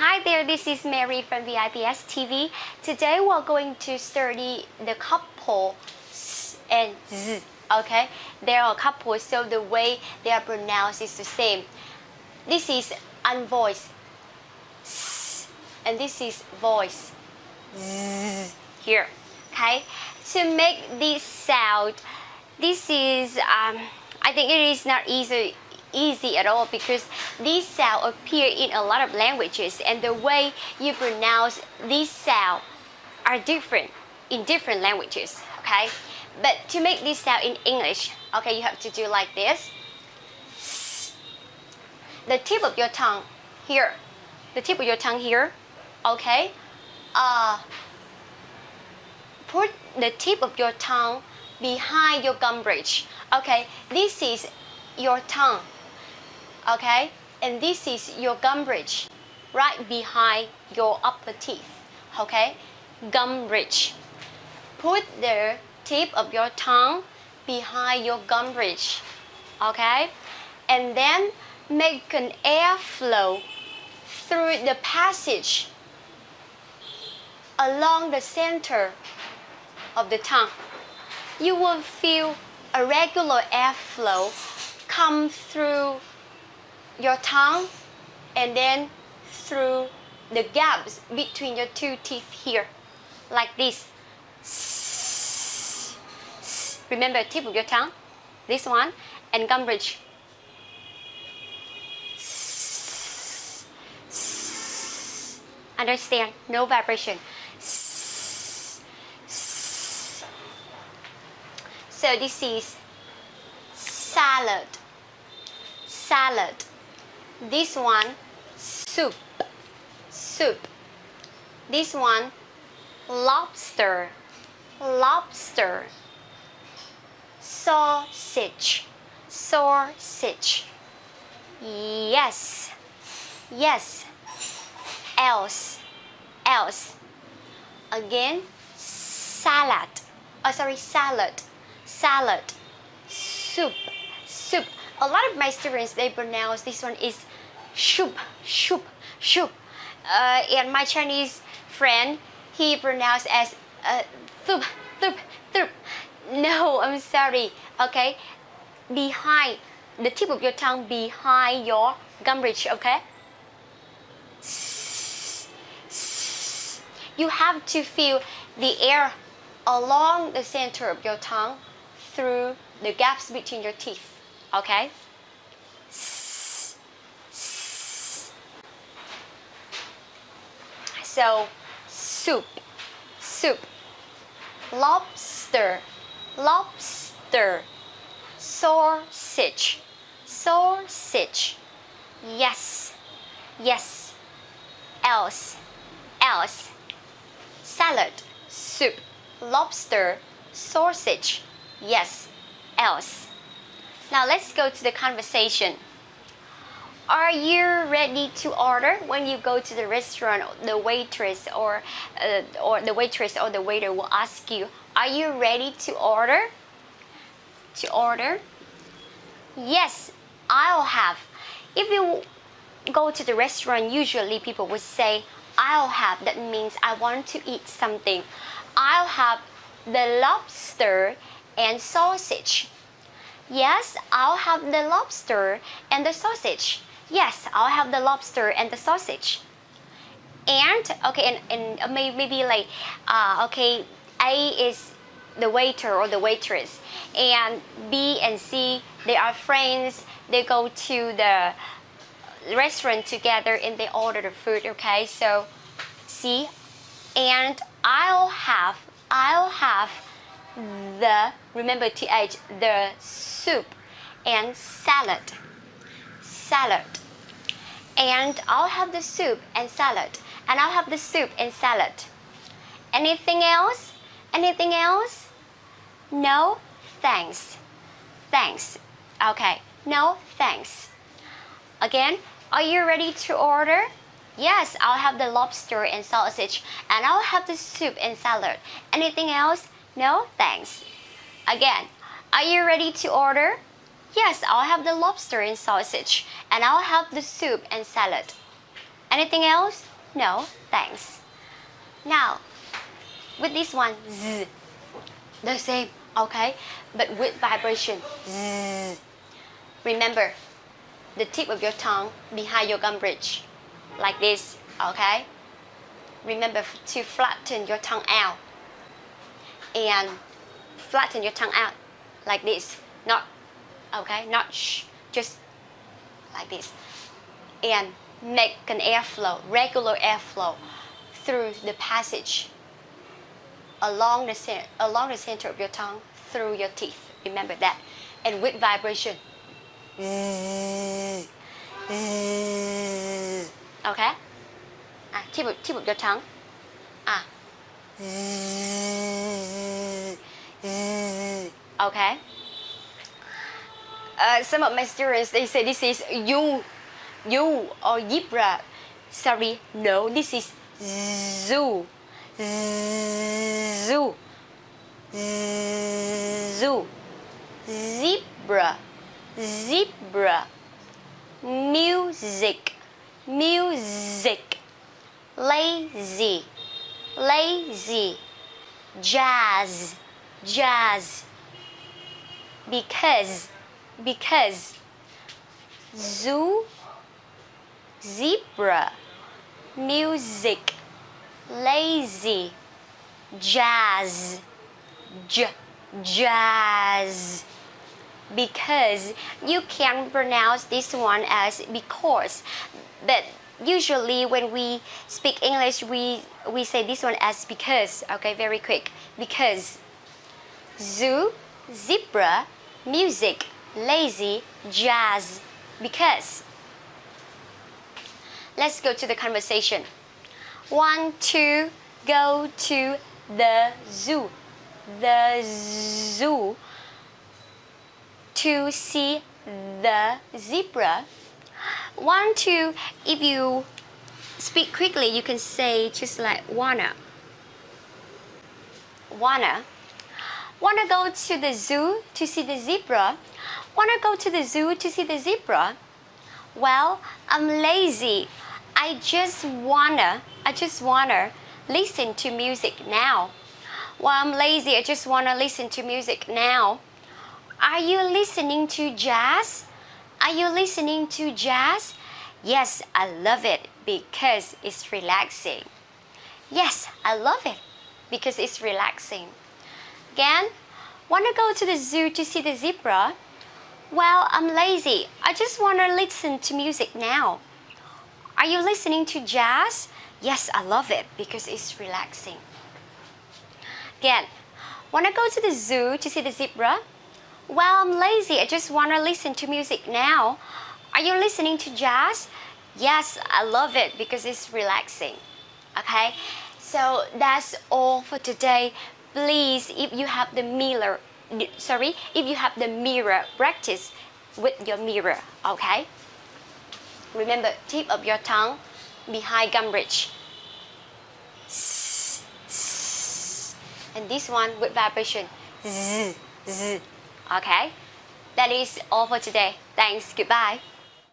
Hi there, this is Mary from the IPS TV. Today we're going to study the couple S and Z, okay? There are couples, so the way they are pronounced is the same. This is unvoiced S, and this is voice Z here, okay? To make this sound, this is, I think it is not easy at all because these sounds appear in a lot of languages and the way you pronounce these sounds are different in different languages, okay? But to make this sound in English, okay, you have to do like this. The tip of your tongue here, the tip of your tongue here, okay? Put the tip of your tongue behind your gum bridge, okay? This is your tongue, okay, and this is your gum bridge right behind your upper teeth, okay, gum bridge. Put the tip of your tongue behind your gum bridge, okay, and then make an airflow through the passage along the center of the tongue. You will feel a regular airflow come through your tongue and then through the gaps between your two teeth here, like this. Remember, tip of your tongue, this one, and gum bridge. Understand? No vibration. So this is salad, salad. This one, soup, soup. This one, lobster, lobster. Sausage, sausage. Yes, yes. Else, else. Again, salad. Oh, sorry, salad, salad. Soup, soup. A lot of my students, they pronounce this one is soup, soup, soup. And my Chinese friend, he pronounced as thup, thup, thup. No, I'm sorry. Okay, behind the tip of your tongue, behind your gum bridge. Okay. You have to feel the air along the center of your tongue through the gaps between your teeth. Okay. So, soup, soup. Lobster, lobster. Sausage, sausage. Yes, yes. Else, else. Salad, soup. Lobster, sausage. Yes, else. Now let's go to the conversation. Are you ready to order? When you go to the restaurant, the waitress or the waitress or the waiter will ask you, "Are you ready to order?" To order? Yes, I'll have. If you go to the restaurant, usually people would say, "I'll have." That means I want to eat something. I'll have the lobster and sausage. Yes, I'll have the lobster and the sausage. Yes, I'll have the lobster and the sausage. And okay, and maybe like okay, A is the waiter or the waitress, and B and C, they are friends. They go to the restaurant together and they order the food. Okay, so see, and I'll have the, remember TH, the soup and salad, salad. And I'll have the soup and salad. And I'll have the soup and salad. Anything else? Anything else? No, thanks. Thanks. Okay, no, thanks. Again, are you ready to order? Yes, I'll have the lobster and sausage. And I'll have the soup and salad. Anything else? No, thanks. Again, are you ready to order? Yes, I'll have the lobster and sausage, and I'll have the soup and salad. Anything else? No, thanks. Now, with this one, z, the same, okay? But with vibration, z. Remember, the tip of your tongue behind your gum bridge, like this, okay? Remember to flatten your tongue out. And flatten your tongue out like this. Not, okay? Not shh, just like this. And make an airflow, regular airflow through the passage along the center of your tongue, through your teeth. Remember that. And with vibration. Okay? Tip of your tongue. Okay? Some of my students, they say this is you or zebra. Sorry, no, this is zoo. Zoo. Zoo. Zebra. Zebra. Music. Music. Lazy. Lazy. Jazz. Jazz. Because zoo, zebra, music, lazy, jazz, jazz. Because you can pronounce this one as because, but usually when we speak English we say this one as because. Okay, very quick. Because zoo, zebra, music, lazy, jazz. Because. Let's go to the conversation. 1, 2, go to the zoo. The zoo to see the zebra. 1, 2, if you speak quickly, you can say just like wanna. Wanna go to the zoo to see the zebra? Wanna go to the zoo to see the zebra? Well, I'm lazy. I just wanna listen to music now. Well, I'm lazy. I just wanna listen to music now. Are you listening to jazz? Are you listening to jazz? Yes, I love it because it's relaxing. Yes, I love it because it's relaxing. Again, wanna go to the zoo to see the zebra? Well, I'm lazy. I just wanna listen to music now. Are you listening to jazz? Yes, I love it because it's relaxing. Again, wanna go to the zoo to see the zebra? Well, I'm lazy. I just wanna listen to music now. Are you listening to jazz? Yes, I love it because it's relaxing. Okay, so that's all for today. Please, if you have the mirror, practice with your mirror. Okay. Remember, tip of your tongue behind gum bridge. And this one with vibration. Okay. That is all for today. Thanks. Goodbye.